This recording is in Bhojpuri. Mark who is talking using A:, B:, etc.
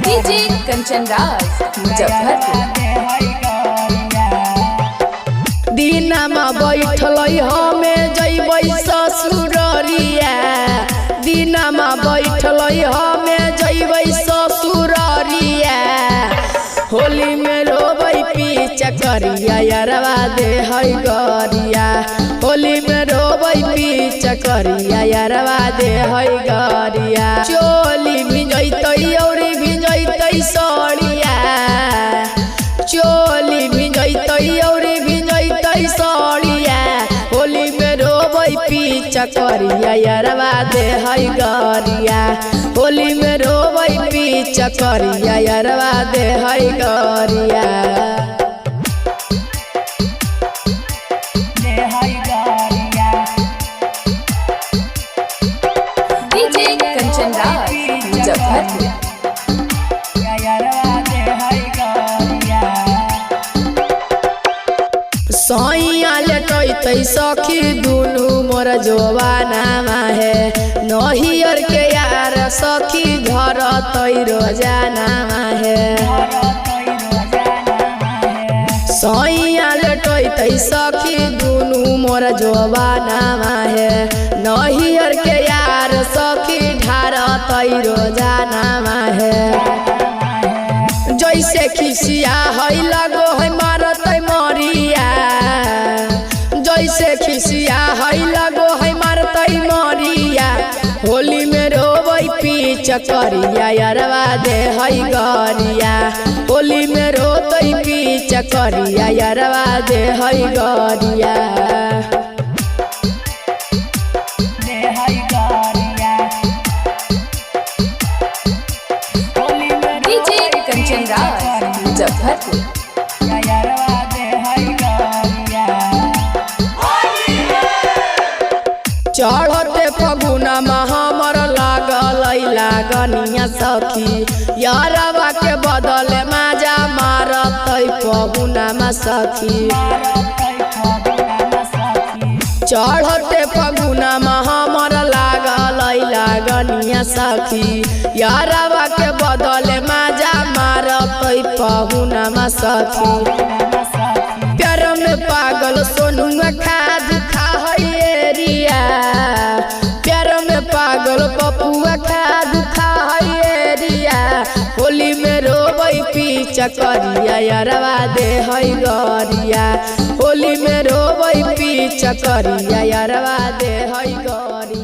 A: डीजे कंचन राज मुजफ्फरपुर।
B: दीनमा बैठल हमें जैबै ससुररिया, दीनमा बैठल हमें जैबै ससुररिया। होली में रोबै पीछा करिया यारवा दे है गरिया, होली में रोबै पीछा करिया यारवा दे है गरिया। चोली भिजैतै और भिजैतै सड़िया, चोली भिजैतै और भिजैतै सड़िया। होली में रोबै पीछा करिया यारवा दे है गरिया, होली में रोबै पीछा करिया यारवा दे है गरिया।
A: डीजे कंचन राज मुजफ्फरपुर।
B: सैया लेटै सखी दुनू मोर जोबानामा है, नहियर के यार सखी घर तै रोजानामा है। सैया लेटै सखी दुनू मोर जोबानामा है, नहियर के यार सखी ढार तै रोजानामा है। जैसे खिसिया है लगो है मारतै मरिया, जैसे खिसिया है लगो है मारतै मरिया। होली में रोबै पीछा करिया यारवा दे है गरिया, होली में रोतै पीछा करिया यारवा दे है गरिया।
A: डीजे कंचन राज मुजफ्फरपुर।
B: चढ़ते फगुना में हमर लागल लागनिया सखी, यारवा के बदले माजा मारतै फगुना में सखी। चढ़ते फगुना में हमर लागल लागनिया सखी, यारवा के बदले माजा मारतै फगुना में सखी। प्यार में पागल सोनुआ खाद खा है एरिया, प्यार में पागल पपुआ खाद खा है एरिया। होली में रोबै पीछा करिया यारवा दे है गरिया, होली में रोबै पीछा करिया यारवा दे है गरिया।